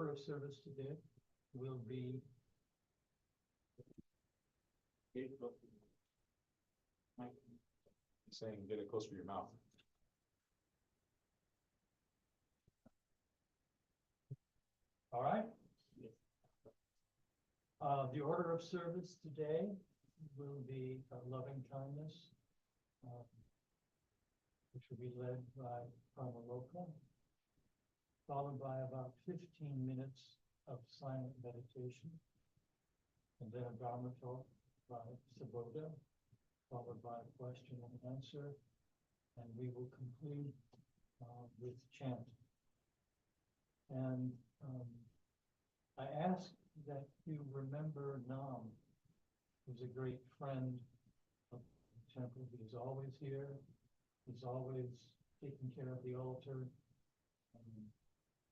order of service today will be saying get it closer to your mouth. all right. The order of service today will be loving kindness, which will be led by Pramaloka, followed by about 15 minutes of silent meditation, and then a Dhamma Talk by Subodha, followed by a question and answer, and we will conclude with chant. And I ask that you remember Nam, who's a great friend of the temple. He's always here. He's always taking care of the altar.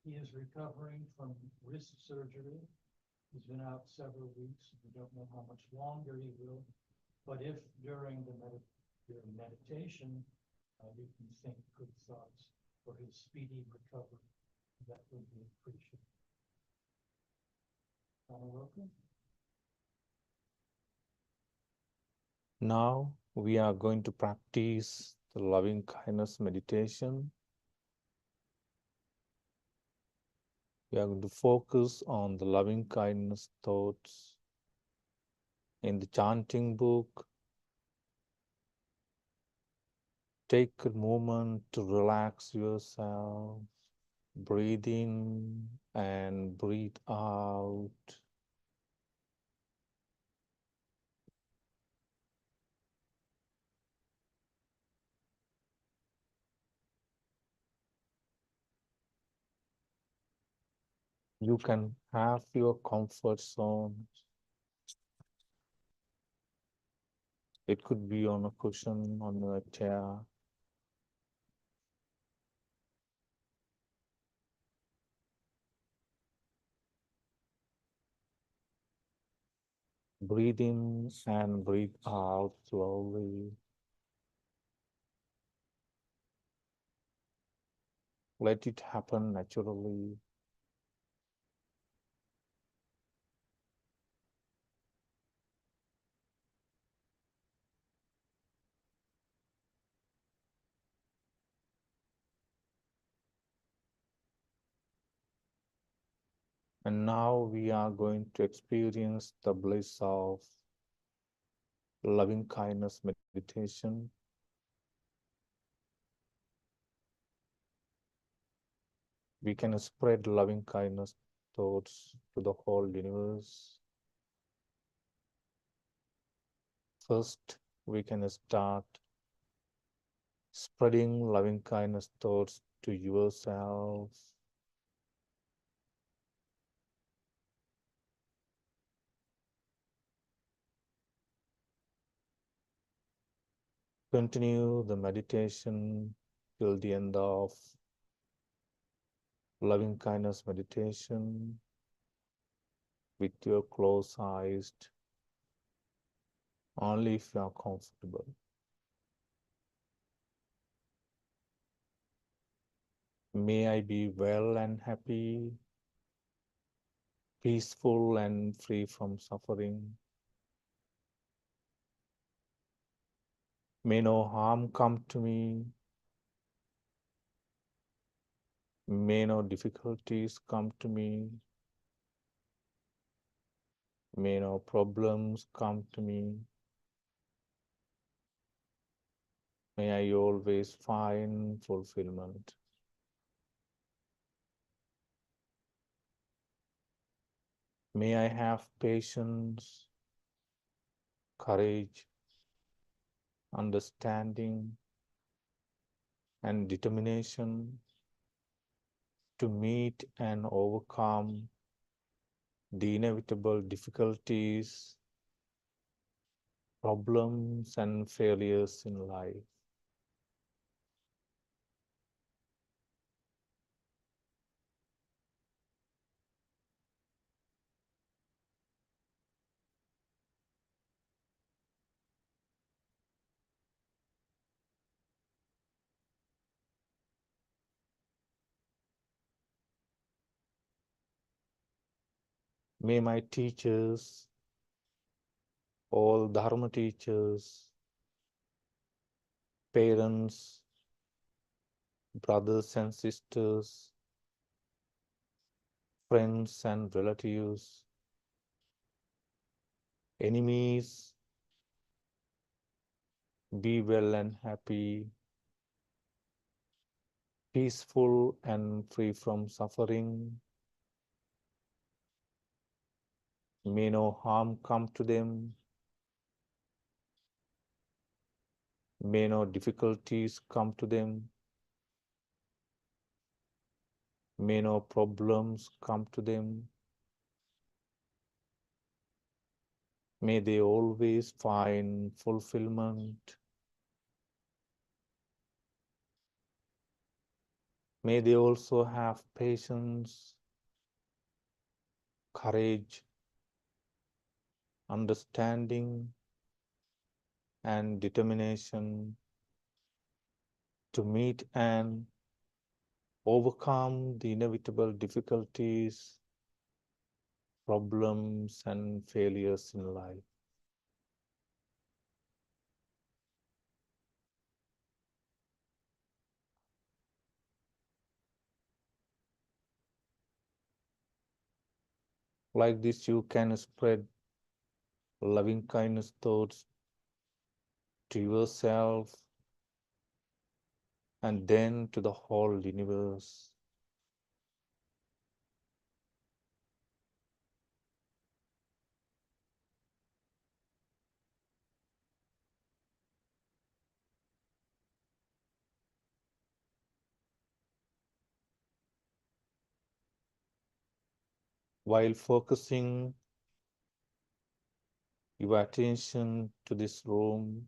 He is recovering from wrist surgery. He's been out several weeks. We don't know how much longer he will. But if during your meditation, you can think good thoughts for his speedy recovery, that would be appreciated. Welcome. Now we are going to practice the loving kindness meditation. We are going to focus on the loving kindness thoughts in the chanting book. Take a moment to relax yourself. Breathe in and breathe out. You can have your comfort zone. It could be on a cushion, on a chair. Breathe in and breathe out slowly. Let it happen naturally. And now we are going to experience the bliss of loving kindness meditation. We can spread loving kindness thoughts to the whole universe. First, we can start spreading loving kindness thoughts to yourself. Continue the meditation till the end of loving kindness meditation with your closed eyes, only if you are comfortable. May I be well and happy, peaceful and free from suffering. May no harm come to me. May no difficulties come to me. May no problems come to me. May I always find fulfillment. May I have patience, courage, understanding, and determination to meet and overcome the inevitable difficulties, problems, and failures in life. May my teachers, all Dharma teachers, parents, brothers and sisters, friends and relatives, enemies, be well and happy, peaceful and free from suffering. May no harm come to them. May no difficulties come to them. May no problems come to them. May they always find fulfillment. May they also have patience, courage, understanding, and determination to meet and overcome the inevitable difficulties, problems, and failures in life. Like this, you can spread loving kindness thoughts to yourself and then to the whole universe. While focusing your attention to this room,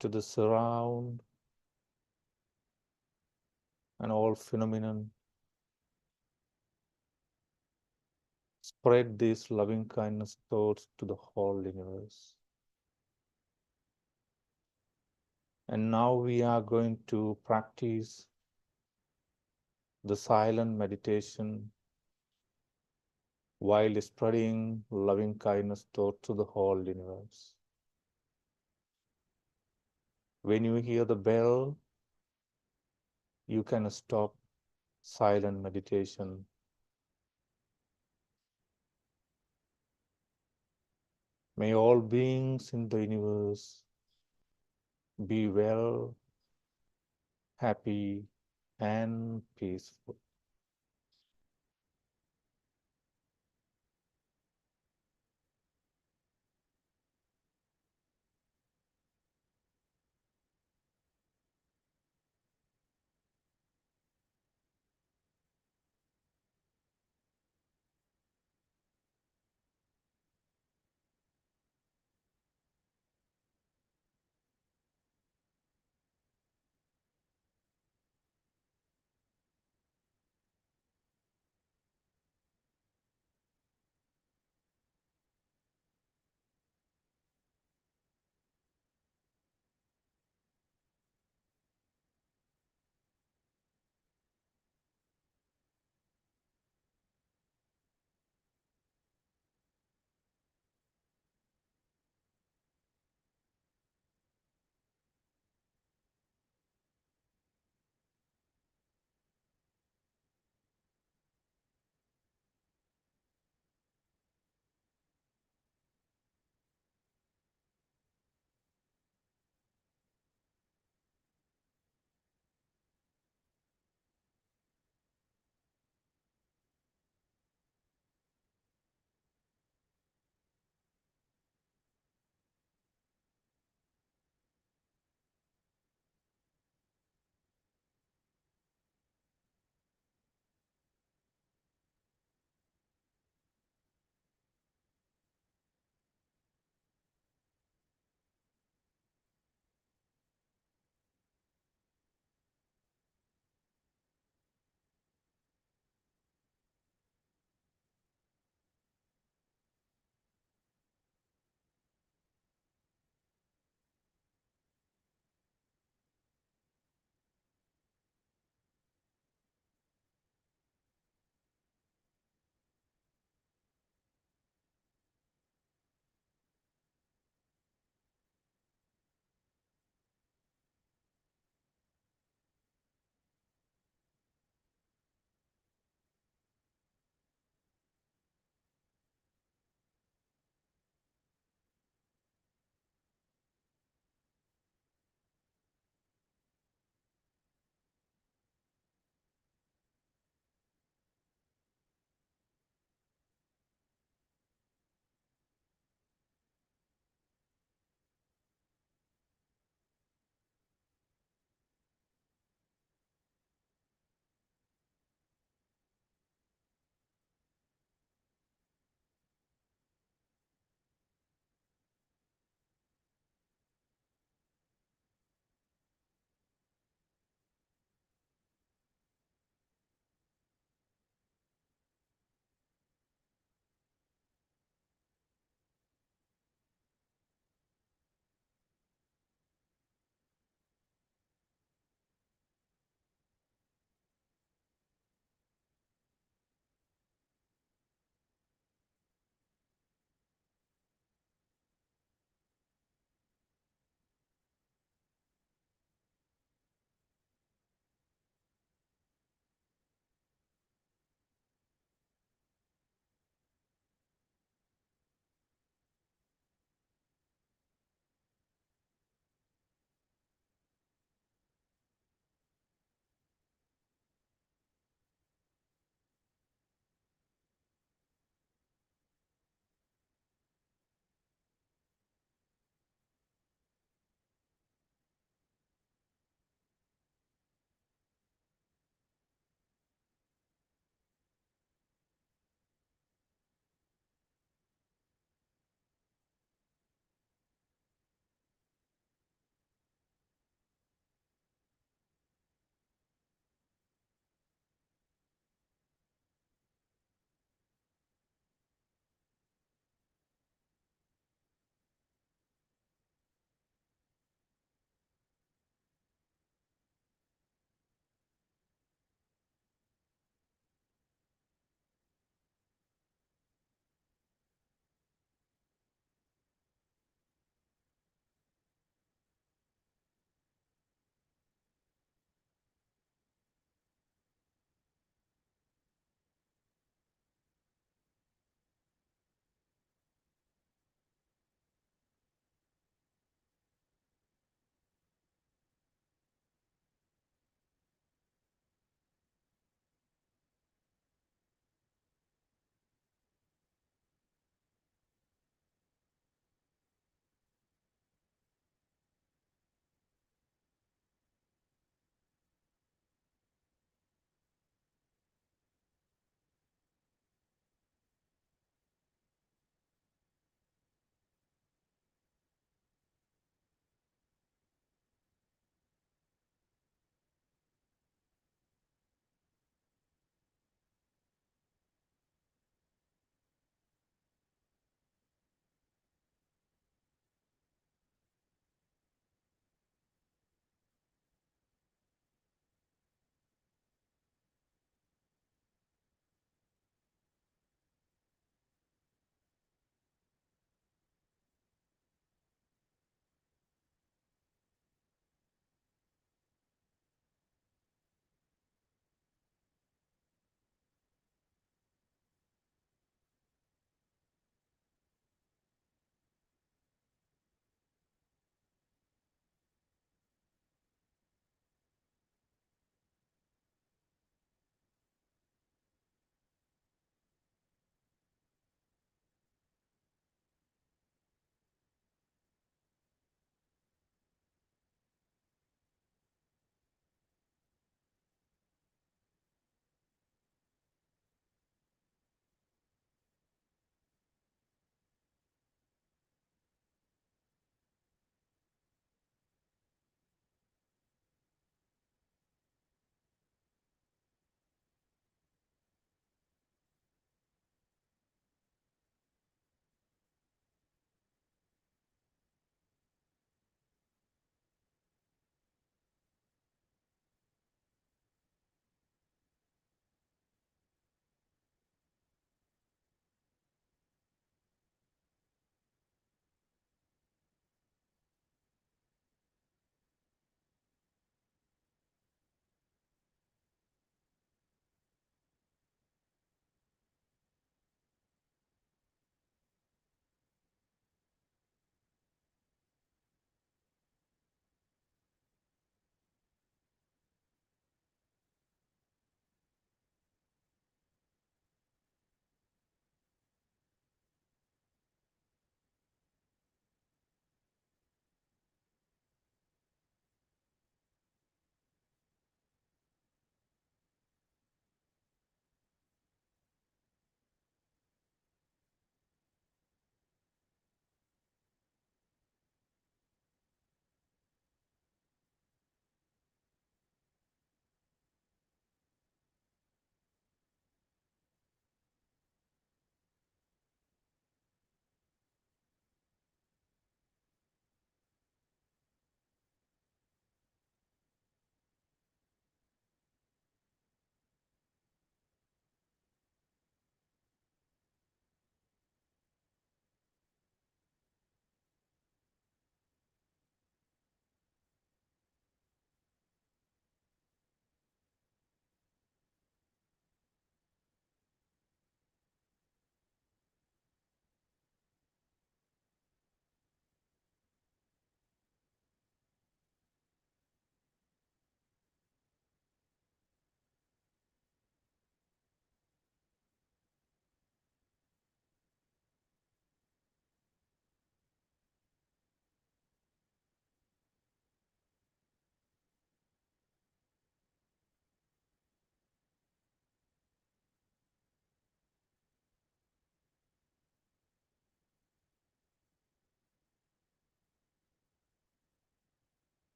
to the surround and all phenomenon, spread these loving kindness thoughts to the whole universe. And now we are going to practice the silent meditation while spreading loving kindness thought to the whole universe. When you hear the bell, you can stop silent meditation. May all beings in the universe be well, happy, and peaceful.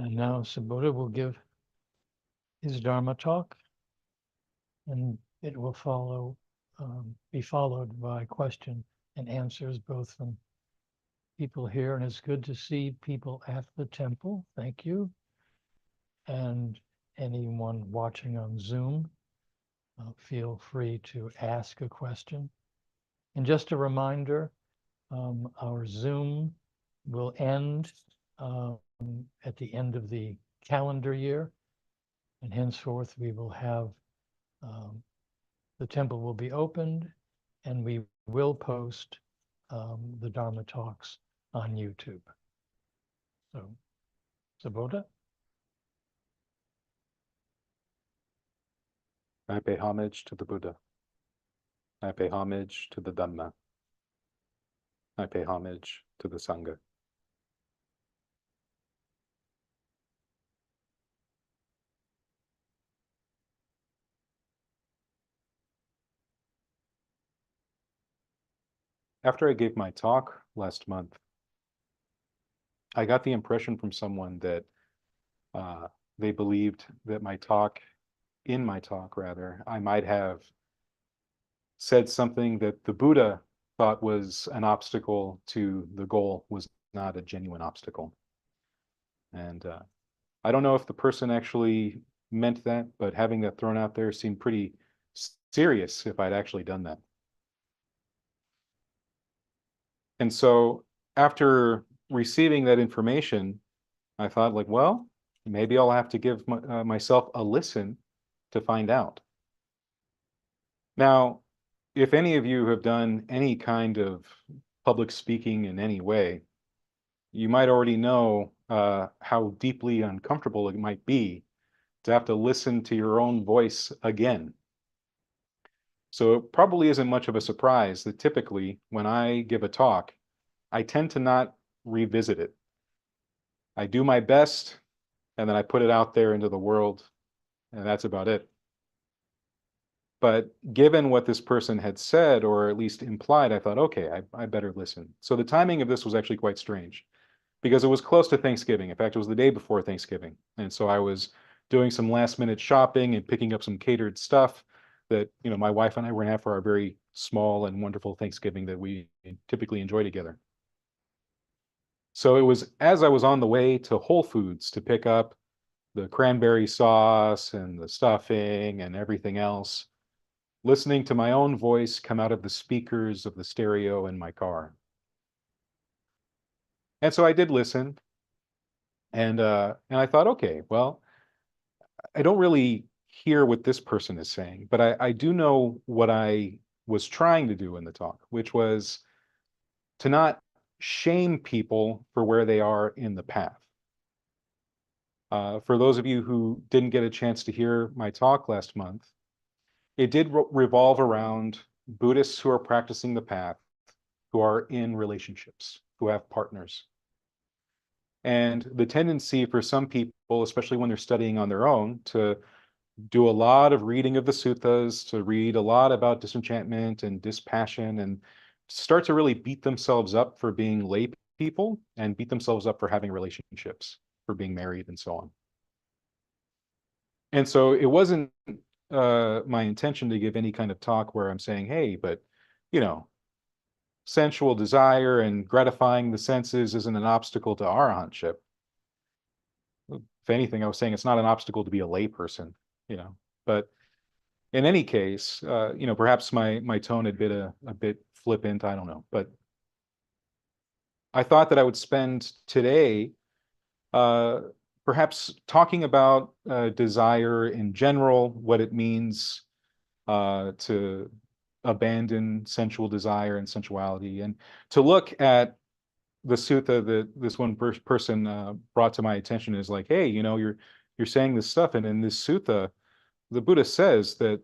And now Subodha will give his Dharma talk, and it will be followed by question and answers, both from people here, and it's good to see people at the temple. Thank you. And anyone watching on Zoom, feel free to ask a question. And just a reminder, our Zoom will end at the end of the calendar year, and henceforth we will have, the temple will be opened, and we will post the Dharma talks on YouTube. So, Subodha? I pay homage to the Buddha. I pay homage to the Dhamma. I pay homage to the Sangha. After I gave my talk last month, I got the impression from someone that they believed that in my talk rather, I might have said something that the Buddha thought was an obstacle to the goal was not a genuine obstacle. And I don't know if the person actually meant that, but having that thrown out there seemed pretty serious if I'd actually done that. And so after receiving that information, I thought, like, well, maybe I'll have to give myself a listen to find out. Now, if any of you have done any kind of public speaking in any way, you might already know how deeply uncomfortable it might be to have to listen to your own voice again. So it probably isn't much of a surprise that typically when I give a talk, I tend to not revisit it. I do my best, and then I put it out there into the world, and that's about it. But given what this person had said, or at least implied, I thought, okay, I better listen. So the timing of this was actually quite strange, because it was close to Thanksgiving. In fact, it was the day before Thanksgiving. And so I was doing some last minute shopping and picking up some catered stuff that, my wife and I were gonna have for our very small and wonderful Thanksgiving that we typically enjoy together. So it was as I was on the way to Whole Foods to pick up the cranberry sauce and the stuffing and everything else, listening to my own voice come out of the speakers of the stereo in my car. And so I did listen, and I thought, okay, well, I don't really hear what this person is saying, but I do know what I was trying to do in the talk, which was to not shame people for where they are in the path. For those of you who didn't get a chance to hear my talk last month, it did revolve around Buddhists who are practicing the path, who are in relationships, who have partners. And the tendency for some people, especially when they're studying on their own, to do a lot of reading of the suttas, to read a lot about disenchantment and dispassion, and start to really beat themselves up for being lay people and beat themselves up for having relationships, for being married and so on. And so it wasn't my intention to give any kind of talk where I'm saying, hey, but, sensual desire and gratifying the senses isn't an obstacle to arahantship. If anything, I was saying it's not an obstacle to be a layperson, but in any case, perhaps my tone had been a bit flippant, I don't know, but I thought that I would spend today perhaps talking about desire in general, what it means to abandon sensual desire and sensuality, and to look at the sutta that this one person brought to my attention is like, hey, you're saying this stuff, and in this sutta, the Buddha says that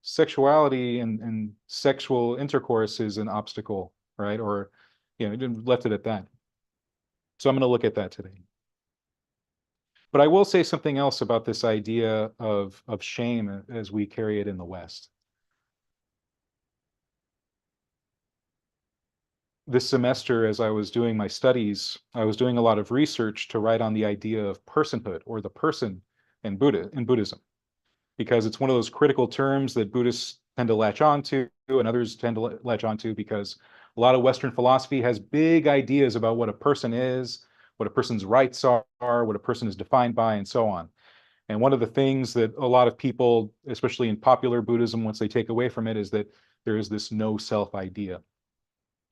sexuality and sexual intercourse is an obstacle, right? Or, left it at that. So I'm going to look at that today. But I will say something else about this idea of shame as we carry it in the West. this semester, as I was doing my studies, I was doing a lot of research to write on the idea of personhood, or the person in Buddhism, because it's one of those critical terms that Buddhists tend to latch onto and others tend to latch onto, because a lot of Western philosophy has big ideas about what a person is, what a person's rights are, what a person is defined by, and so on. And one of the things that a lot of people, especially in popular Buddhism, once they take away from it, is that there is this no self idea.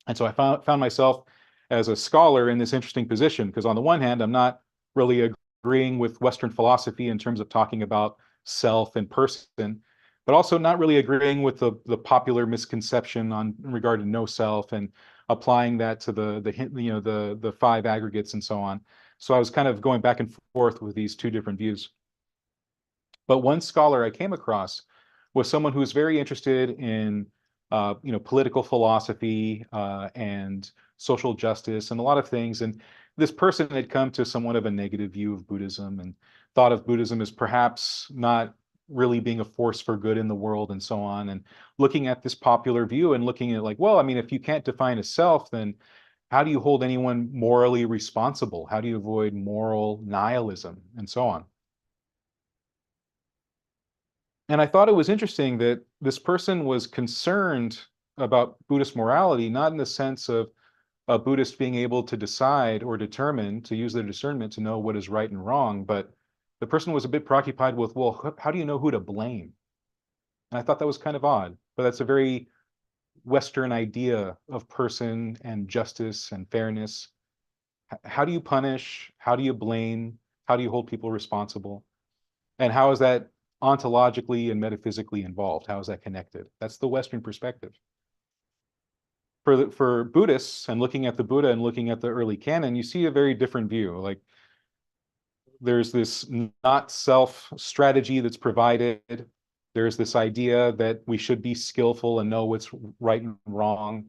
And so I found myself as a scholar in this interesting position, because on the one hand, I'm not really agreeing with Western philosophy in terms of talking about self and person, but also not really agreeing with the popular misconception in regard to no self, and applying that to the five aggregates and so on. So I was kind of going back and forth with these two different views. But one scholar I came across was someone who was very interested in political philosophy and social justice and a lot of things. And this person had come to somewhat of a negative view of Buddhism, and thought of Buddhism as perhaps not really being a force for good in the world and so on. And looking at this popular view and looking at like, well, I mean, if you can't define a self, then how do you hold anyone morally responsible? How do you avoid moral nihilism and so on? And I thought it was interesting that this person was concerned about Buddhist morality, not in the sense of a Buddhist being able to decide or determine, to use their discernment to know what is right and wrong, but the person was a bit preoccupied with, well, how do you know who to blame? And I thought that was kind of odd, but that's a very Western idea of person and justice and fairness. How do you punish? How do you blame? How do you hold people responsible? And how is that ontologically and metaphysically involved? How is that connected? That's the Western perspective. For Buddhists, and looking at the Buddha and looking at the early canon, you see a very different view. Like, there's this not self strategy that's provided. There's this idea that we should be skillful and know what's right and wrong.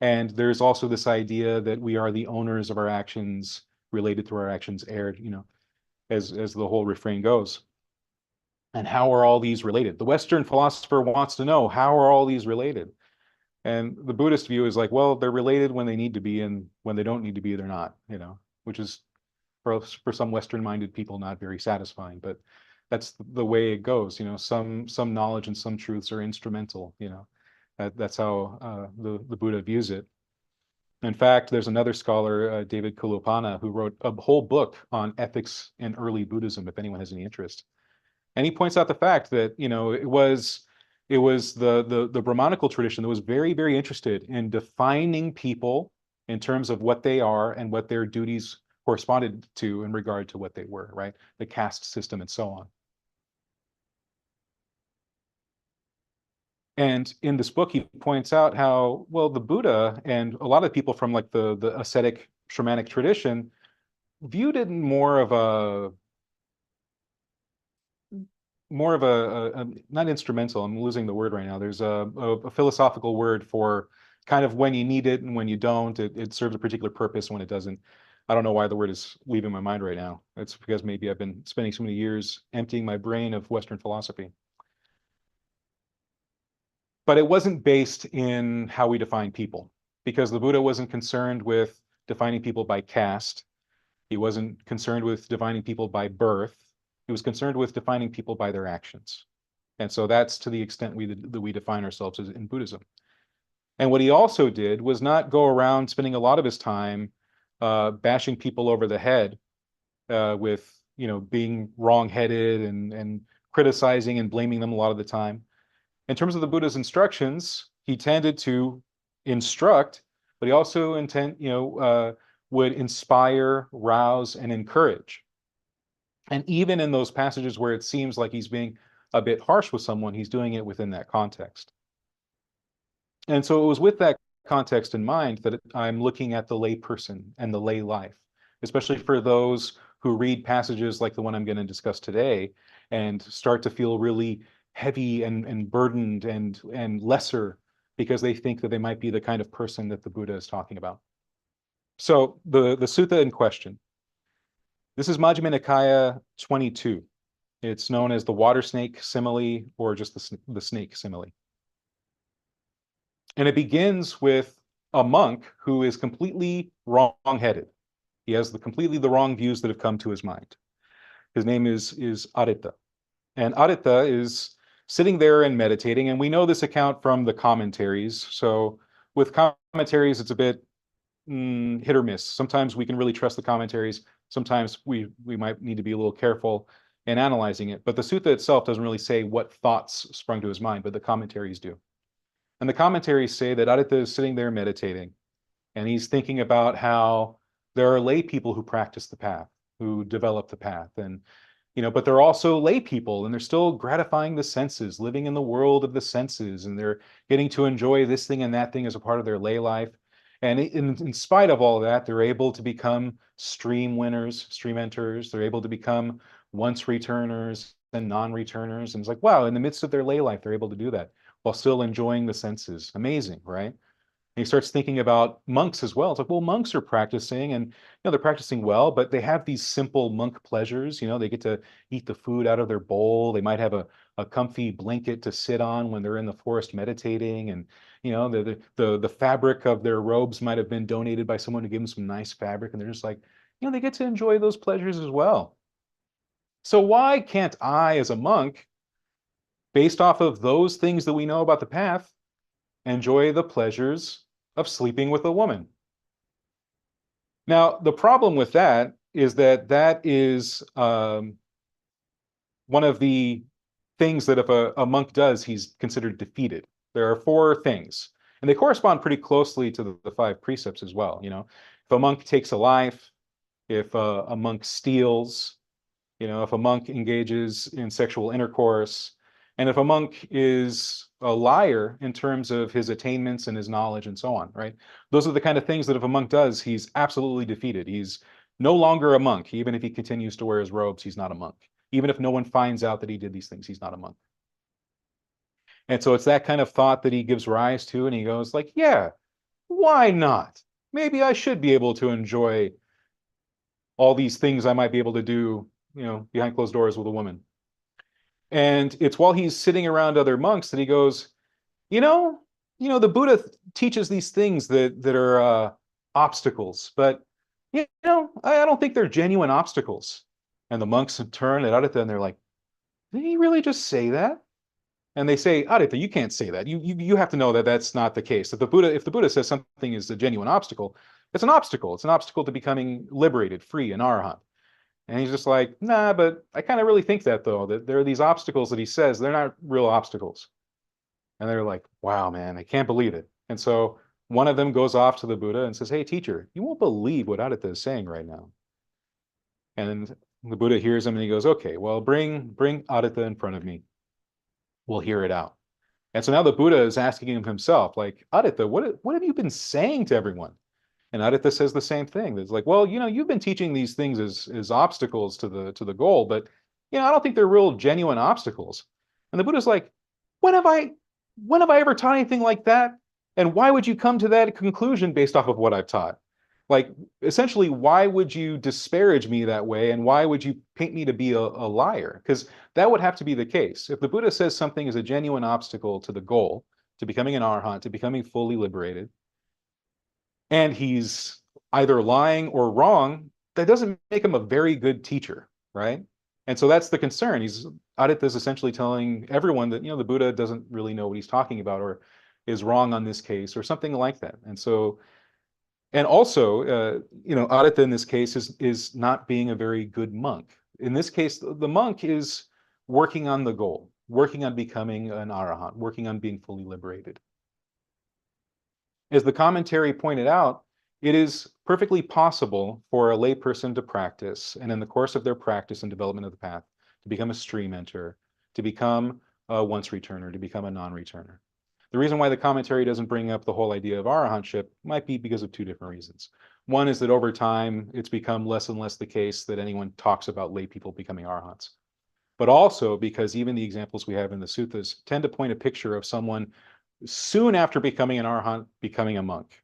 And there's also this idea that we are the owners of our actions, related to our actions, aired, as the whole refrain goes. And how are all these related? The Western philosopher wants to know, how are all these related? And the Buddhist view is like, well, they're related when they need to be, and when they don't need to be, they're not, which is for some Western-minded people not very satisfying, but that's the way it goes. Some knowledge and some truths are instrumental. That's how the Buddha views it. In fact, there's another scholar, David Kulopana, who wrote a whole book on ethics in early Buddhism, if anyone has any interest. And he points out the fact that it was the Brahmanical tradition that was very, very interested in defining people in terms of what they are and what their duties corresponded to in regard to what they were, right? The caste system and so on. And in this book, he points out how, well, the Buddha and a lot of people from like the ascetic shamanic tradition viewed it more of a not instrumental, I'm losing the word right now. There's a philosophical word for kind of when you need it and when you don't. It serves a particular purpose when it doesn't. I don't know why the word is leaving my mind right now. It's because maybe I've been spending so many years emptying my brain of Western philosophy. But it wasn't based in how we define people, because the Buddha wasn't concerned with defining people by caste. He wasn't concerned with defining people by birth. He was concerned with defining people by their actions. And so that's to the extent that we define ourselves as in Buddhism. And what he also did was not go around spending a lot of his time bashing people over the head with being wrong-headed and criticizing and blaming them a lot of the time. In terms of the Buddha's instructions, he tended to instruct, but he also would inspire, rouse, and encourage. And even in those passages where it seems like he's being a bit harsh with someone, he's doing it within that context. And so it was with that context in mind that I'm looking at the lay person and the lay life, especially for those who read passages like the one I'm going to discuss today and start to feel really heavy and burdened and lesser because they think that they might be the kind of person that the Buddha is talking about. So the sutta in question, this is Majjhima Nikaya 22. It's known as the water snake simile, or just the snake simile. And it begins with a monk who is completely wrong-headed. He has completely the wrong views that have come to his mind. His name is Adita. And Adita is sitting there and meditating, and we know this account from the commentaries. So with commentaries, it's a bit hit or miss. Sometimes we can really trust the commentaries. Sometimes we might need to be a little careful in analyzing it. But the sutta itself doesn't really say what thoughts sprung to his mind, but the commentaries do. And the commentaries say that Adita is sitting there meditating, and he's thinking about how there are lay people who practice the path, who develop the path, and but they're also lay people, and they're still gratifying the senses, living in the world of the senses, and they're getting to enjoy this thing and that thing as a part of their lay life. And in spite of all of that, they're able to become stream winners, stream enters. They're able to become once returners and non-returners. And it's like, wow, in the midst of their lay life, they're able to do that while still enjoying the senses. Amazing, right? And he starts thinking about monks as well. It's like, well, monks are practicing, and they're practicing well, but they have these simple monk pleasures. They get to eat the food out of their bowl. They might have a comfy blanket to sit on when they're in the forest meditating, and the fabric of their robes might have been donated by someone to give them some nice fabric, and they're just like, they get to enjoy those pleasures as well. So why can't I, as a monk, based off of those things that we know about the path, enjoy the pleasures of sleeping with a woman? Now, the problem with that is that is one of the things that if a monk does, he's considered defeated. There are 4 things, and they correspond pretty closely to the 5 precepts as well. If a monk takes a life, if a monk steals, if a monk engages in sexual intercourse, and if a monk is a liar in terms of his attainments and his knowledge and so on, right? Those are the kind of things that if a monk does, he's absolutely defeated. He's no longer a monk. Even if he continues to wear his robes, he's not a monk. Even if no one finds out that he did these things, he's not a monk. And so it's that kind of thought that he gives rise to, and he goes like, yeah, why not? Maybe I should be able to enjoy all these things I might be able to do, behind closed doors with a woman. And it's while he's sitting around other monks that he goes, the Buddha teaches these things that are obstacles, but I don't think they're genuine obstacles. And the monks turn at Adita and they're like, did he really just say that? And they say, Adita, you can't say that. You have to know that that's not the case. If the Buddha says something is a genuine obstacle, it's an obstacle. It's an obstacle to becoming liberated, free, an arahant. And he's just like, nah, but I kind of really think that, though, that there are these obstacles that he says, they're not real obstacles. And they're like, wow, man, I can't believe it. And so one of them goes off to the Buddha and says, hey, teacher, you won't believe what Adita is saying right now. And the Buddha hears him and he goes, okay, well, bring Adita in front of me. We'll hear it out. And so now the Buddha is asking him himself, like, Adita, what have you been saying to everyone? And Adita says the same thing. It's like, well, you've been teaching these things as obstacles to the goal, but I don't think they're real genuine obstacles. And the Buddha's like, when have I ever taught anything like that? And why would you come to that conclusion based off of what I've taught? Like, essentially, why would you disparage me that way? And why would you paint me to be a liar? Because that would have to be the case. If the Buddha says something is a genuine obstacle to the goal, to becoming an arahant, to becoming fully liberated, and he's either lying or wrong, that doesn't make him a very good teacher, right? And so that's the concern. Adita is essentially telling everyone that, the Buddha doesn't really know what he's talking about, or is wrong on this case, or something like that. And so, and also, Adita in this case is not being a very good monk. In this case, the monk is working on the goal, working on becoming an arahant, working on being fully liberated. As the commentary pointed out, it is perfectly possible for a layperson to practice, and in the course of their practice and development of the path, to become a stream enter, to become a once returner, to become a non-returner. The reason why the commentary doesn't bring up the whole idea of arahantship might be because of 2 different reasons. One is that over time, it's become less and less the case that anyone talks about lay people becoming arahants. But also because even the examples we have in the suttas tend to paint a picture of someone soon after becoming an arahant, becoming a monk.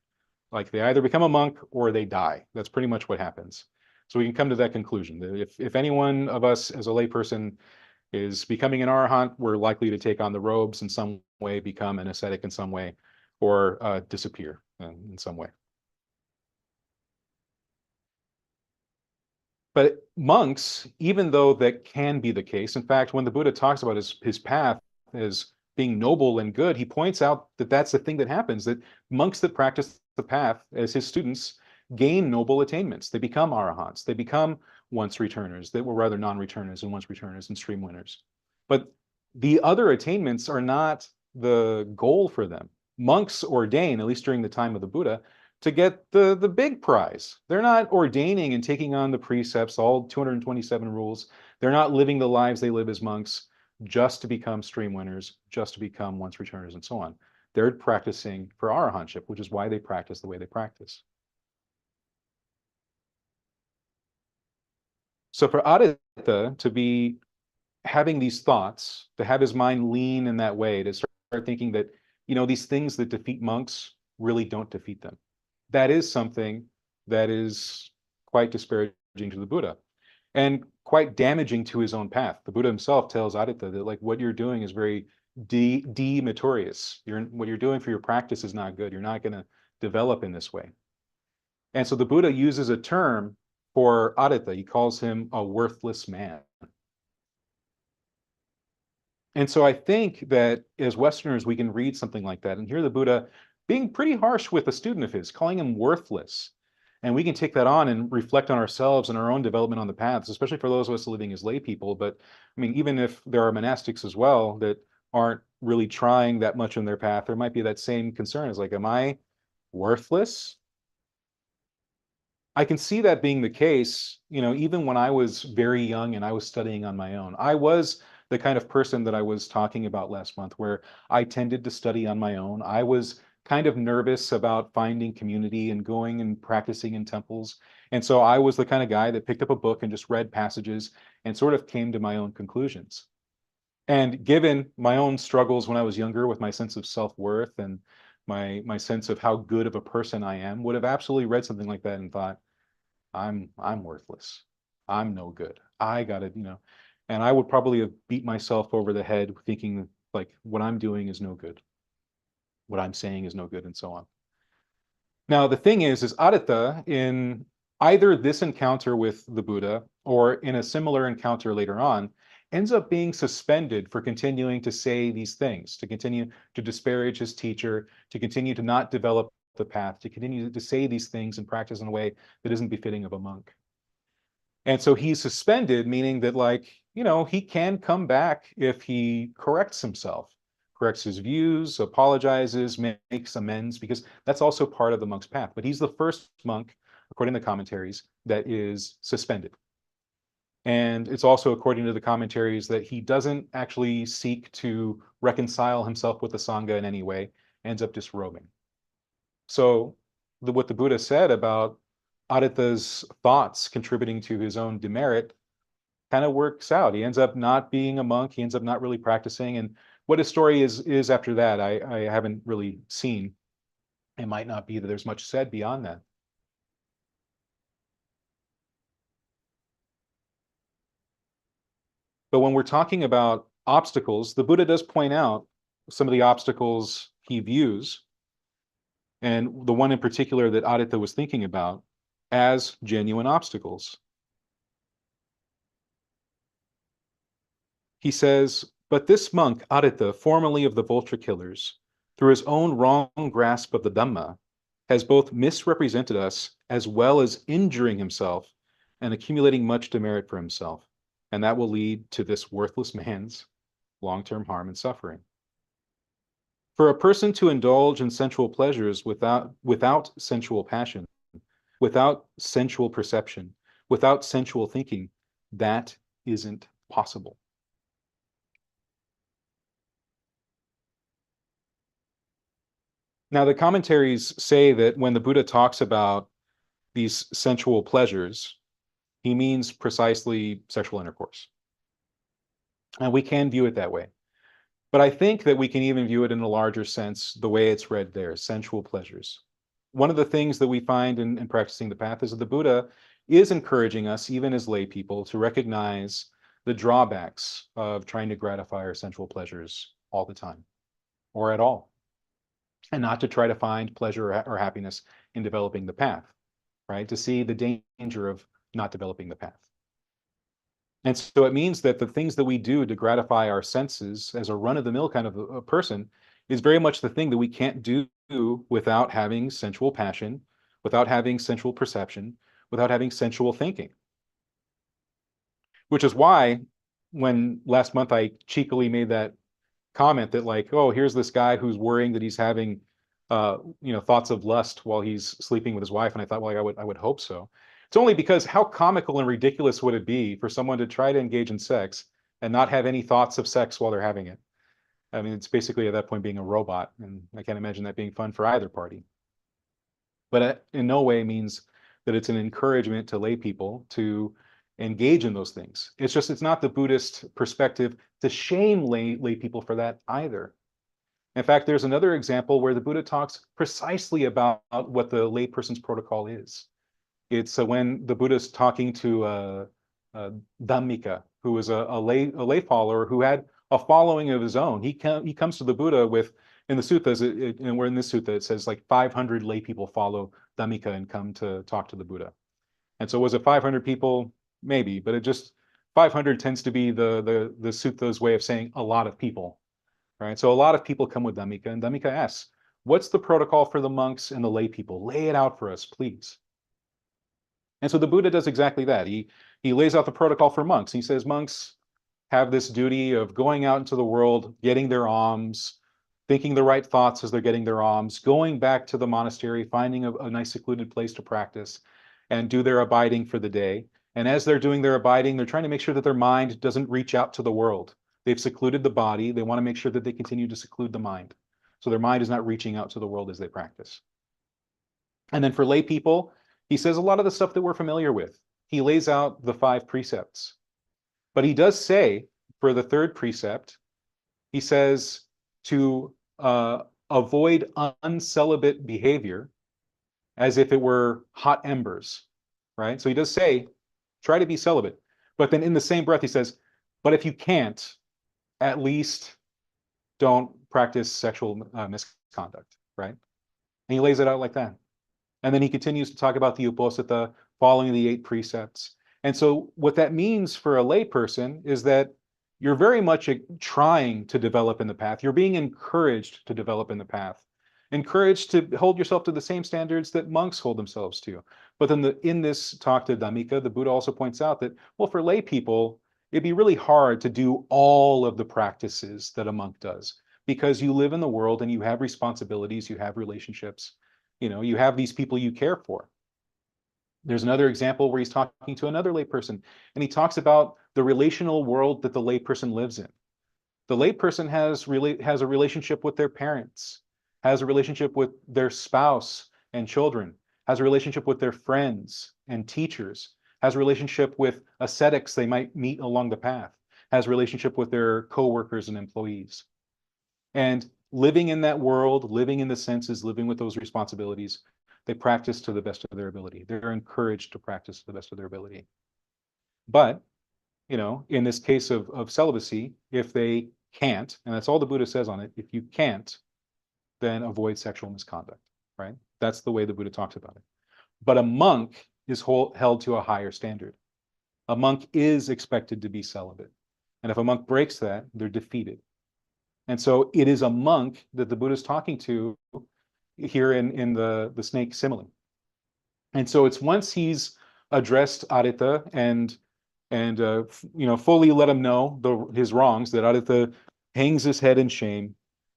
Like they either become a monk or they die. That's pretty much what happens. So we can come to that conclusion that if any one of us as a layperson is becoming an arahant, we're likely to take on the robes in some way, become an ascetic in some way, or disappear. in some way. But monks, even though that can be the case, in fact, when the Buddha talks about his path as being noble and good, he points out that that's the thing that happens, that monks that practice the path as his students gain noble attainments. They become arahants. They become once returners, that were rather non-returners and once returners and stream winners. But the other attainments are not the goal for them. Monks ordain, at least during the time of the Buddha, to get the big prize. They're not ordaining and taking on the precepts, all 227 rules. They're not living the lives they live as monks just to become stream winners, just to become once returners, and so on. They're practicing for arahantship, which is why they practice the way they practice. So for Aditya to be having these thoughts, to have his mind lean in that way, to start thinking that, these things that defeat monks really don't defeat them. That is something that is quite disparaging to the Buddha and quite damaging to his own path. The Buddha himself tells Aditya that, like, what you're doing is very demeritorious. What you're doing for your practice is not good. You're not going to develop in this way. And so the Buddha uses a term for Aditya. He calls him a worthless man. And so I think that as Westerners, we can read something like that and hear the Buddha being pretty harsh with a student of his, calling him worthless. And we can take that on and reflect on ourselves and our own development on the paths, especially for those of us living as lay people. But I mean, even if there are monastics as well that aren't really trying that much on their path, there might be that same concern. Is like, am I worthless? I can see that being the case, even when I was very young and I was studying on my own. I was the kind of person that I was talking about last month, where I tended to study on my own. I was kind of nervous about finding community and going and practicing in temples. And so I was the kind of guy that picked up a book and just read passages and sort of came to my own conclusions. And given my own struggles when I was younger with my sense of self-worth and my sense of how good of a person I am, would have absolutely read something like that and thought, I'm worthless. I'm no good. I gotta, and I would probably have beat myself over the head thinking like what I'm doing is no good. What I'm saying is no good, and so on. Now, the thing is Aditya, in either this encounter with the Buddha or in a similar encounter later on, ends up being suspended for continuing to say these things, to continue to disparage his teacher, to continue to not develop the path, to continue to say these things and practice in a way that isn't befitting of a monk. And so he's suspended, meaning that, like, he can come back if he corrects himself, corrects his views, apologizes, makes amends, because that's also part of the monk's path. But he's the first monk, according to the commentaries, that is suspended. And it's also according to the commentaries that he doesn't actually seek to reconcile himself with the Sangha in any way, ends up disrobing. So what the Buddha said about Aditya's thoughts contributing to his own demerit kind of works out. He ends up not being a monk. He ends up not really practicing. And what his story is after that, I haven't really seen. It might not be that there's much said beyond that. But when we're talking about obstacles, the Buddha does point out some of the obstacles he views, and the one in particular that Aditya was thinking about, as genuine obstacles. He says, but this monk, Aditya, formerly of the vulture killers, through his own wrong grasp of the Dhamma, has both misrepresented us as well as injuring himself and accumulating much demerit for himself. And that will lead to this worthless man's long-term harm and suffering. For a person to indulge in sensual pleasures without sensual passion, without sensual perception, without sensual thinking, that isn't possible. Now, the commentaries say that when the Buddha talks about these sensual pleasures, he means precisely sexual intercourse. And we can view it that way. But I think that we can even view it in a larger sense, the way it's read there, sensual pleasures. One of the things that we find in practicing the path is that the Buddha is encouraging us, even as lay people, to recognize the drawbacks of trying to gratify our sensual pleasures all the time, or at all. and not to try to find pleasure or happiness in developing the path, right? To see the danger of not developing the path. And so it means that the things that we do to gratify our senses as a run-of-the-mill kind of a person is very much the thing that we can't do without having sensual passion, without having sensual perception, without having sensual thinking. Which is why when last month I cheekily made that comment that like, oh, here's this guy who's worrying that he's having thoughts of lust while he's sleeping with his wife, and I thought, well, I would hope so. It's only because how comical and ridiculous would it be for someone to try to engage in sex and not have any thoughts of sex while they're having it? I mean, it's basically at that point being a robot, and I can't imagine that being fun for either party. But it in no way means that it's an encouragement to lay people to engage in those things. It's not the Buddhist perspective to shame lay people for that either. In fact, there's another example where the Buddha talks precisely about what the layperson's protocol is. It's when the Buddha's talking to Dhammika, who was a lay follower who had a following of his own. He comes to the Buddha with, in the suttas, and we're in this sutta, it says like 500 lay people follow Dhammika and come to talk to the Buddha. And so was it 500 people? Maybe, but 500 tends to be the sutta's way of saying a lot of people, right? So a lot of people come with Dhammika, and Dhammika asks, what's the protocol for the monks and the lay people? Lay it out for us, please. And so the Buddha does exactly that. He lays out the protocol for monks. He says monks have this duty of going out into the world, getting their alms, thinking the right thoughts as they're getting their alms, going back to the monastery, finding a nice secluded place to practice and do their abiding for the day. And as they're doing their abiding, they're trying to make sure that their mind doesn't reach out to the world. They've secluded the body. They want to make sure that they continue to seclude the mind. So their mind is not reaching out to the world as they practice. And then for lay people, he says a lot of the stuff that we're familiar with. He lays out the 5 precepts. But he does say, for the 3rd precept, he says to avoid uncelibate behavior as if it were hot embers, right? So he does say, try to be celibate. But then in the same breath, he says, but if you can't, at least don't practice sexual misconduct, right? And he lays it out like that. And then he continues to talk about the uposatha, following the 8 precepts. And so what that means for a lay person is that you're very much trying to develop in the path. You're being encouraged to develop in the path, encouraged to hold yourself to the same standards that monks hold themselves to. But then in this talk to Dhammika, the Buddha also points out that, well, for lay people, it'd be really hard to do all of the practices that a monk does, because you live in the world and you have responsibilities, you have relationships, you have these people you care for. There's another example where he's talking to another layperson, and he talks about the relational world that the layperson lives in. The layperson has a relationship with their parents, has a relationship with their spouse and children, has a relationship with their friends and teachers, has a relationship with ascetics they might meet along the path, has a relationship with their coworkers and employees. And living in that world, living in the senses, living with those responsibilities, they practice to the best of their ability. They're encouraged to practice to the best of their ability. But, in this case of celibacy, if they can't, and that's all the Buddha says on it, if you can't, then avoid sexual misconduct, right? That's the way the Buddha talks about it. But a monk is held to a higher standard. A monk is expected to be celibate. And if a monk breaks that, they're defeated. And so it is a monk that the Buddha is talking to here in the snake simile. And so it's once he's addressed Aditya and fully let him know his wrongs, that Aditya hangs his head in shame.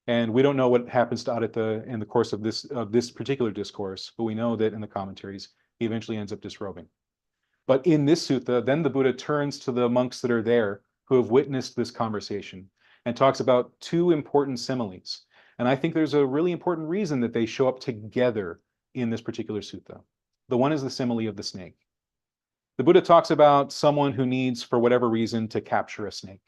And we don't know what happens to Aditya in the course of this particular discourse, but we know that in the commentaries, he eventually ends up disrobing. But in this sutta, then the Buddha turns to the monks that are there who have witnessed this conversation and talks about 2 important similes. And I think there's a really important reason that they show up together in this particular sutta. The one is the simile of the snake. The Buddha talks about someone who needs, for whatever reason, to capture a snake.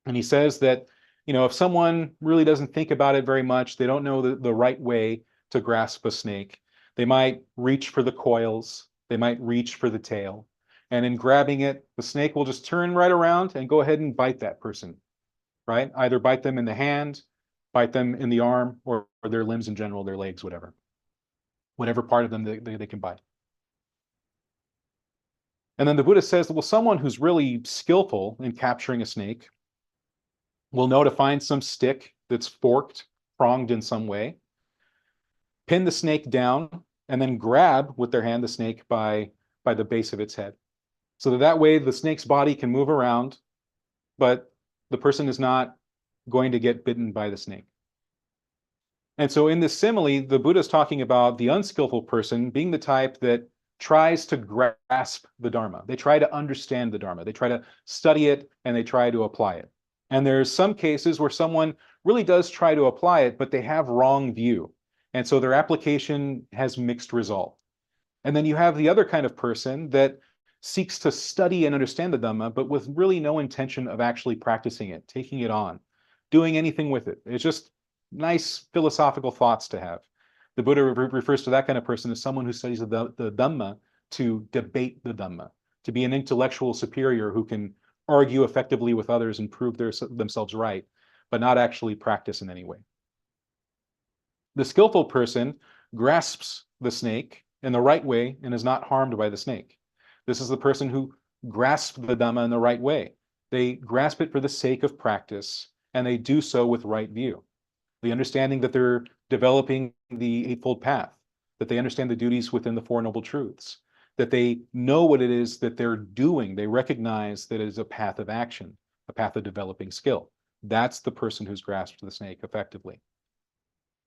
And he says that, if someone really doesn't think about it very much, they don't know the right way to grasp a snake, they might reach for the coils, they might reach for the tail. And in grabbing it, the snake will just turn right around and go ahead and bite that person, right? Either bite them in the hand, bite them in the arm or their limbs in general, their legs, whatever part of them they can bite. And then the Buddha says that, well, someone who's really skillful in capturing a snake will know to find some stick that's forked, pronged in some way, pin the snake down, and then grab with their hand the snake by the base of its head. So that way the snake's body can move around, but the person is not going to get bitten by the snake. And so in this simile, the Buddha is talking about the unskillful person being the type that tries to grasp the Dharma. They try to understand the Dharma. They try to study it and they try to apply it. And there's some cases where someone really does try to apply it, but they have wrong view. And so their application has mixed result. And then you have the other kind of person that seeks to study and understand the Dhamma, but with really no intention of actually practicing it, taking it on, doing anything with it. It's just nice philosophical thoughts to have. The Buddha refers to that kind of person as someone who studies the Dhamma to debate the Dhamma, to be an intellectual superior who can argue effectively with others and prove themselves right, but not actually practice in any way. The skillful person grasps the snake in the right way and is not harmed by the snake. This is the person who grasps the Dhamma in the right way. They grasp it for the sake of practice, and they do so with right view. The understanding that they're developing the Eightfold Path, that they understand the duties within the Four Noble Truths, that they know what it is that they're doing. They recognize that it is a path of action, a path of developing skill. That's the person who's grasped the snake effectively.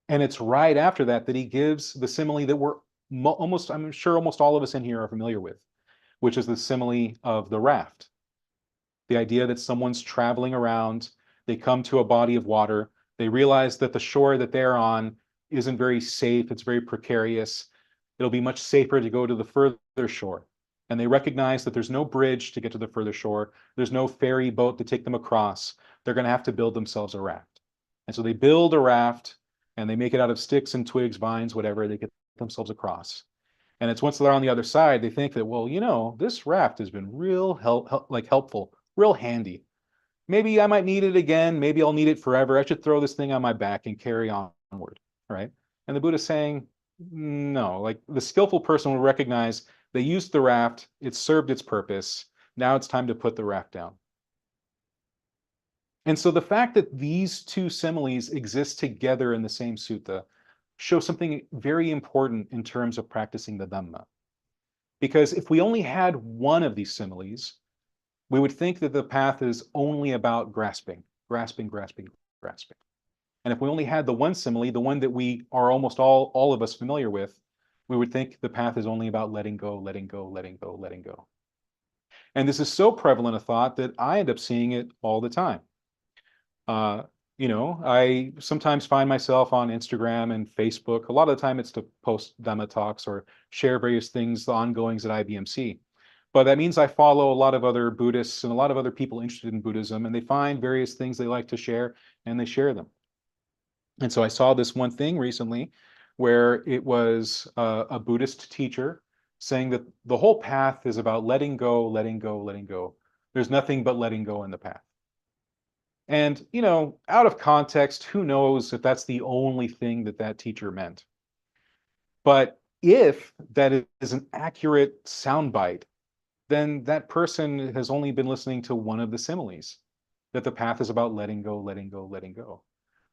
And it's right after that that he gives the simile that I'm sure almost all of us in here are familiar with, which is the simile of the raft. The idea that someone's traveling around, they come to a body of water, they realize that the shore that they're on isn't very safe, it's very precarious. It'll be much safer to go to the further shore. And they recognize that there's no bridge to get to the further shore, there's no ferry boat to take them across. They're going to have to build themselves a raft. And so they build a raft, and they make it out of sticks and twigs, vines, whatever, they get themselves across. And it's once they're on the other side, they think that, well, you know, this raft has been real helpful, real handy. Maybe I might need it again. Maybe I'll need it forever. I should throw this thing on my back and carry onward, right? And the Buddha's saying, no, like the skillful person will recognize they used the raft, it served its purpose. Now it's time to put the raft down. And so the fact that these two similes exist together in the same sutta shows something very important in terms of practicing the Dhamma. Because if we only had one of these similes, we would think that the path is only about grasping. And if we only had the one simile, the one that we are almost all of us familiar with, we would think the path is only about letting go. And this is so prevalent a thought that I end up seeing it all the time. I sometimes find myself on Instagram and Facebook. A lot of the time it's to post Dhamma talks or share various things, the ongoings at IBMC. But that means I follow a lot of other Buddhists and a lot of other people interested in Buddhism, and they find various things they like to share, and they share them. And so I saw this one thing recently where it was a Buddhist teacher saying that the whole path is about letting go. There's nothing but letting go in the path. And, out of context, who knows if that's the only thing that teacher meant. But if that is an accurate soundbite, then that person has only been listening to one of the similes, that the path is about letting go.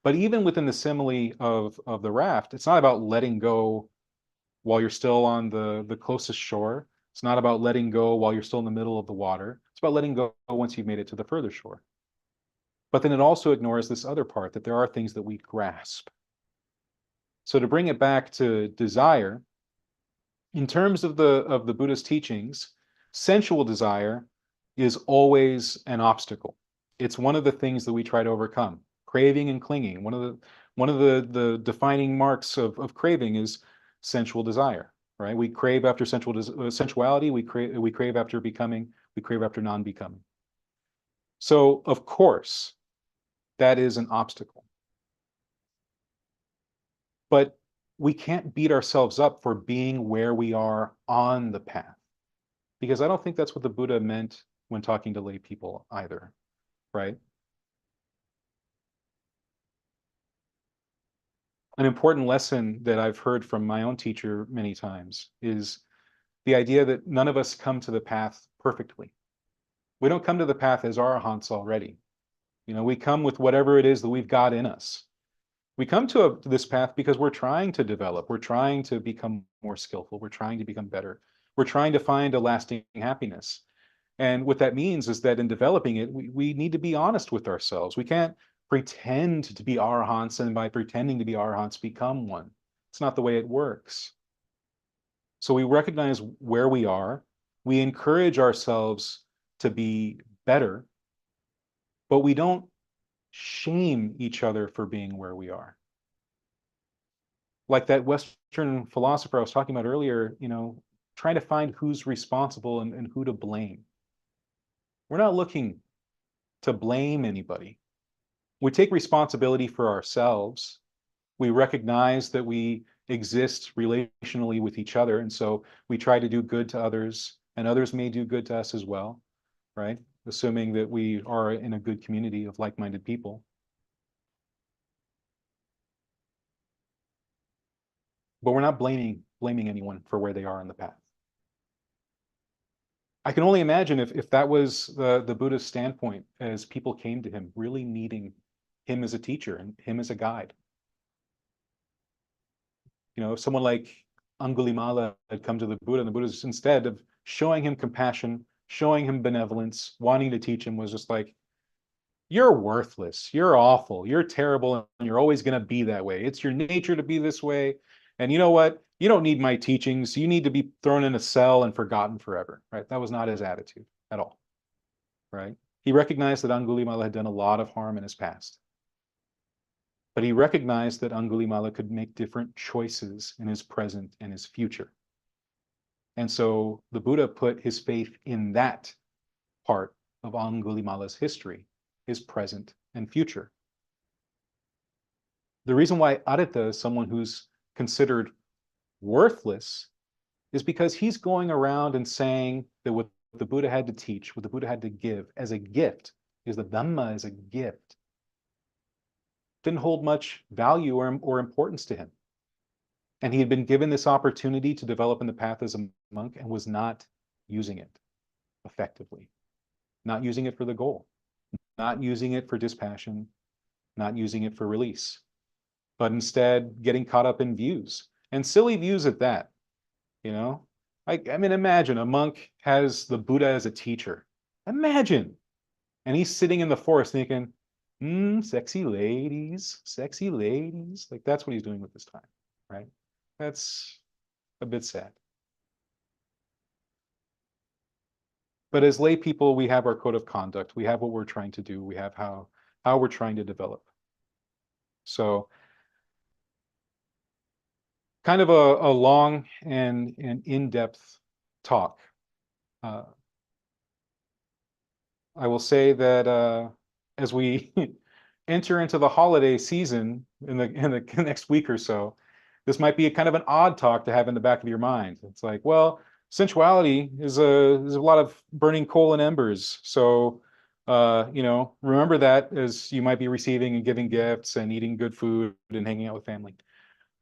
But even within the simile of the raft, it's not about letting go while you're still on the closest shore. It's not about letting go while you're still in the middle of the water. It's about letting go once you've made it to the further shore. But then it also ignores this other part, that there are things that we grasp. So to bring it back to desire, in terms of the Buddha's teachings, sensual desire is always an obstacle. It's one of the things that we try to overcome. Craving and clinging. One of the defining marks of craving is sensual desire, right? We crave after sensuality. We crave after becoming. We crave after non-becoming. So of course, that is an obstacle. But we can't beat ourselves up for being where we are on the path, because I don't think that's what the Buddha meant when talking to lay people either, right? an important lesson that I've heard from my own teacher many times is the idea that none of us come to the path perfectly. We don't come to the path as arahants already. We come with whatever it is that we've got in us. We come to this path because we're trying to develop, we're trying to become more skillful, we're trying to become better, we're trying to find a lasting happiness. And what that means is that in developing it, we need to be honest with ourselves. We can't pretend to be arahants, and by pretending to be arahants, become one. It's not the way it works. So we recognize where we are, we encourage ourselves to be better, but we don't shame each other for being where we are. Like that Western philosopher I was talking about earlier, trying to find who's responsible and who to blame. We're not looking to blame anybody. We take responsibility for ourselves. We recognize that we exist relationally with each other, and so we try to do good to others, and others may do good to us as well, right? Assuming that we are in a good community of like-minded people. But we're not blaming anyone for where they are on the path. I can only imagine if that was the Buddha's standpoint as people came to him, really needing him as a teacher and him as a guide. If someone like Angulimala had come to the Buddha, and the Buddha, instead of showing him compassion, showing him benevolence, wanting to teach him, was just like, you're worthless, you're awful, you're terrible, and you're always going to be that way. It's your nature to be this way. And you know what? You don't need my teachings. You need to be thrown in a cell and forgotten forever, right? That was not his attitude at all, right? He recognized that Angulimala had done a lot of harm in his past. But he recognized that Angulimala could make different choices in his present and his future. And so the Buddha put his faith in that part of Angulimala's history, his present and future. The reason why Adita is someone who's considered worthless is because he's going around and saying that what the Buddha had to teach, what the Buddha had to give as a gift, is the Dhamma as a gift, didn't hold much value or importance to him. And he had been given this opportunity to develop in the path as a monk and was not using it effectively, not using it for the goal, not using it for dispassion, not using it for release, but instead getting caught up in views, and silly views at that. I mean, imagine a monk has the Buddha as a teacher. Imagine. And he's sitting in the forest thinking, sexy ladies, sexy ladies. Like, that's what he's doing with his time, right? That's a bit sad. But as lay people, we have our code of conduct. We have what we're trying to do. We have how we're trying to develop. So kind of a long and in-depth talk. I will say that as we enter into the holiday season in the next week or so, this might be a kind of an odd talk to have in the back of your mind. It's like, well, sensuality is a lot of burning coal and embers. So, remember that as you might be receiving and giving gifts and eating good food and hanging out with family.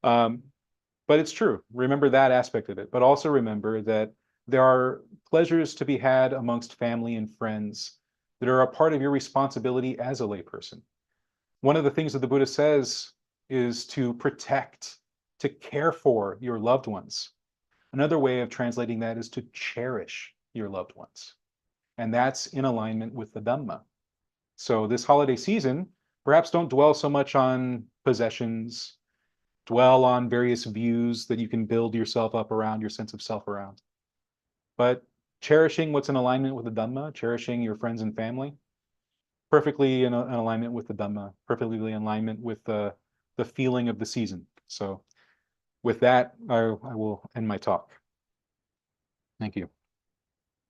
But it's true. Remember that aspect of it. But also remember that there are pleasures to be had amongst family and friends that are a part of your responsibility as a layperson. One of the things that the Buddha says is to protect, to care for your loved ones. Another way of translating that is to cherish your loved ones. And that's in alignment with the Dhamma. So this holiday season, perhaps don't dwell so much on possessions, dwell on various views that you can build yourself up around, your sense of self around. But cherishing what's in alignment with the Dhamma, cherishing your friends and family, perfectly in alignment with the Dhamma, perfectly in alignment with the feeling of the season. So with that, I will end my talk. Thank you.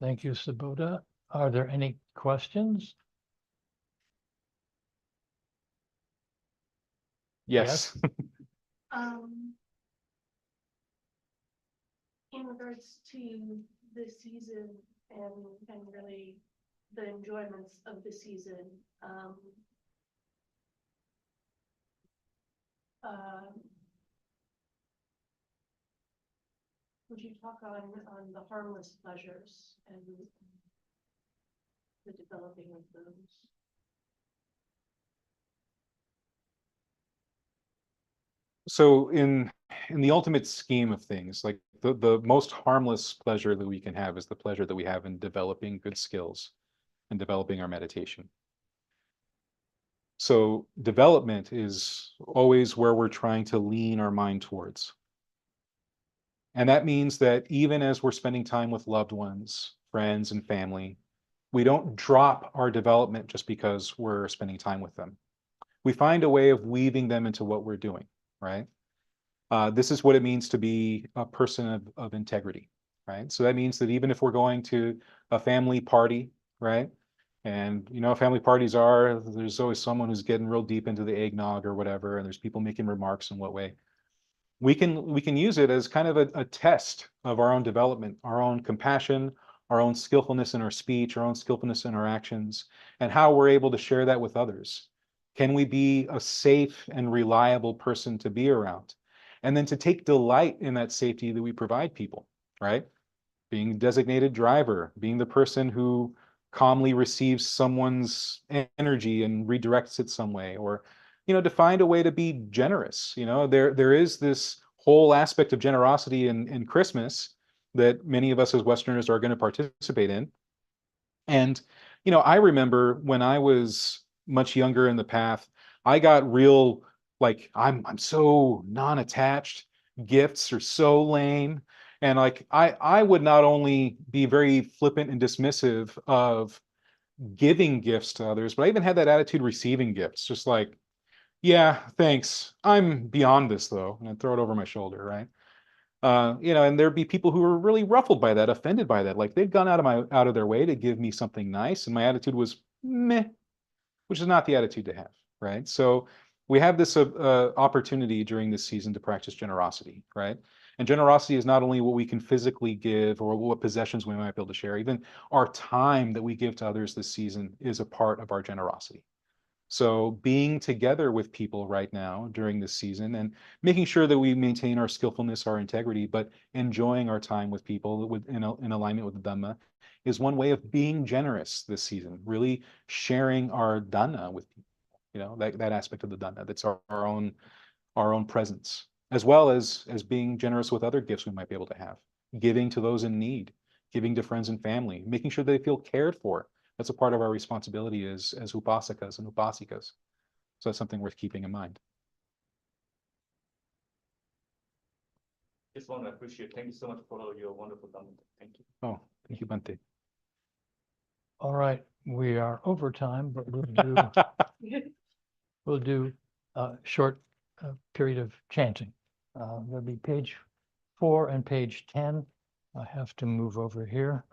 Thank you, Subodha. Are there any questions? Yes. In regards to the season and really the enjoyments of the season, Would you talk on the harmless pleasures and the developing of those? So in the ultimate scheme of things, like the most harmless pleasure that we can have is the pleasure that we have in developing good skills and developing our meditation. So development is always where we're trying to lean our mind towards. And that means that even as we're spending time with loved ones, friends, and family, we don't drop our development just because we're spending time with them. We find a way of weaving them into what we're doing, right? This is what it means to be a person of integrity, right? So that means that even if we're going to a family party, right? And you know, family parties are, there's always someone who's getting real deep into the eggnog or whatever, and there's people making remarks in what way. We can use it as kind of a test of our own development, our own compassion, our own skillfulness in our speech, our own skillfulness in our actions, and how we're able to share that with others. Can we be a safe and reliable person to be around? And then to take delight in that safety that we provide people, right? Being a designated driver, being the person who calmly receives someone's energy and redirects it some way, or you know, to find a way to be generous. You know, there is this whole aspect of generosity in Christmas that many of us as Westerners are going to participate in. And you know, I remember when I was much younger in the path, I got real like I'm so non-attached. Gifts are so lame. And like I would not only be very flippant and dismissive of giving gifts to others, but I even had that attitude receiving gifts, just like, yeah, thanks. I'm beyond this though, and I'd throw it over my shoulder, right? You know, and there'd be people who were really ruffled by that, offended by that. Like they'd gone out of their way to give me something nice, and my attitude was meh, which is not the attitude to have, right? So we have this opportunity during this season to practice generosity, right? And generosity is not only what we can physically give or what possessions we might be able to share, even our time that we give to others this season is a part of our generosity. So being together with people right now during this season and making sure that we maintain our skillfulness, our integrity, but enjoying our time with people in alignment with the Dhamma is one way of being generous this season, really sharing our Dhamma with people, you know, that aspect of the Dhamma, that's our own presence, as well as being generous with other gifts we might be able to have, giving to those in need, giving to friends and family, making sure they feel cared for. That's a part of our responsibility as upasakas and upasikas. So that's something worth keeping in mind. Just want to appreciate. Thank you so much for all your wonderful comment. Thank you. Oh, thank you, Bante. All right, we are over time, but we'll do a short period of chanting. There'll be page 4 and page 10. I have to move over here.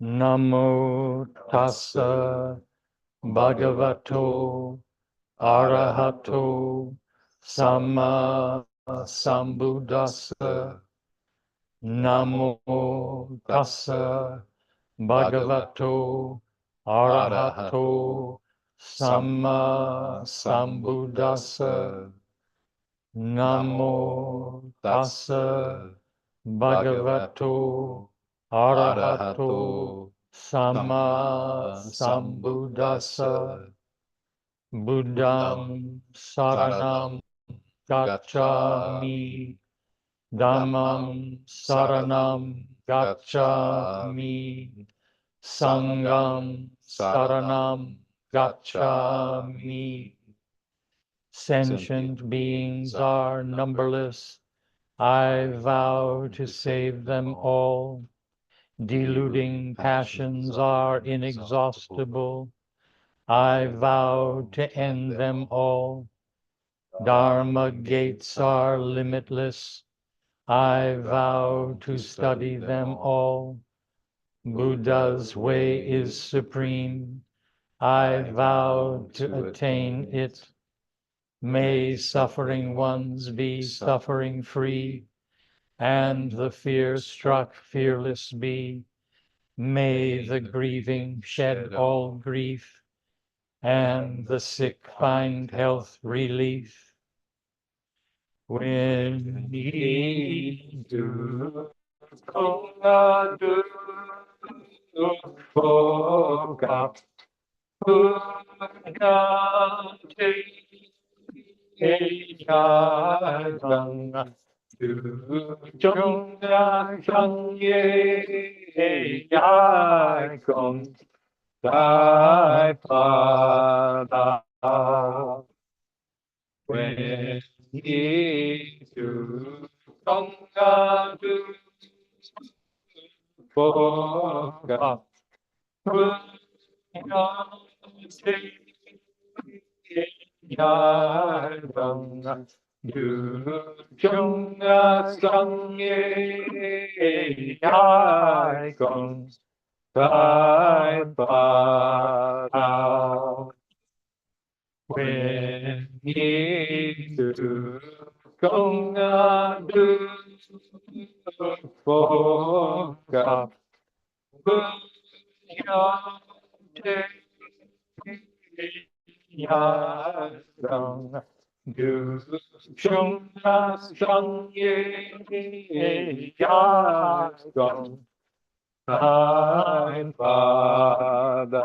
Namo tassa bhagavato arahato samma sambuddhassa. Namo tassa bhagavato arahato samma sambuddhassa. Namo tassa bhagavato arahato samma sambuddhassa. Buddham saranam gacchami. Dhammam saranam gacchami. Sangham saranam gacchami. Sentient beings are numberless. I vow to save them all. Deluding passions are inexhaustible. I vow to end them all. Dharma gates are limitless. I vow to study them all. Buddha's way is supreme. I vow to attain it. May suffering ones be suffering free, and the fear-struck fearless be. May the grieving shed all grief, and the sick find health relief. When ye do konga do foka punga te yadang do jonga sangye yagong thy father. When ye do konga do foka punga te yadang do jonga sangye yagong thy father. When ye do konga do foka punga te yadang do jonga sangye yagong thy father.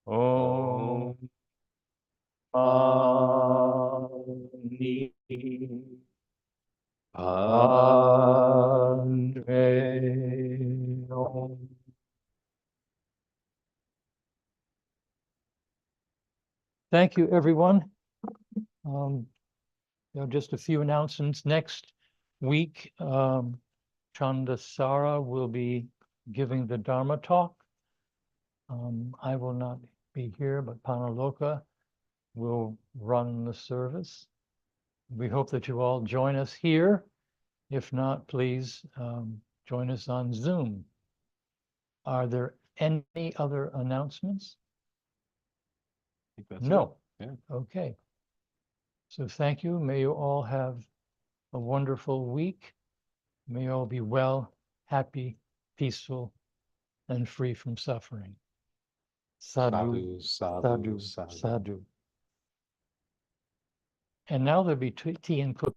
Om Mani Padme Hum. Thank you, everyone. Just a few announcements. Next week, Chandasara will be giving the Dharma Talk. I will not be here, but Panaloka will run the service. We hope that you all join us here. If not, please join us on Zoom. Are there any other announcements? I think that's No. it. Yeah. Okay. So thank you. May you all have a wonderful week. May you all be well, happy, peaceful, and free from suffering. Sadhu, Sadhu, sadhu, sadhu. And now there'll be tea and cookies.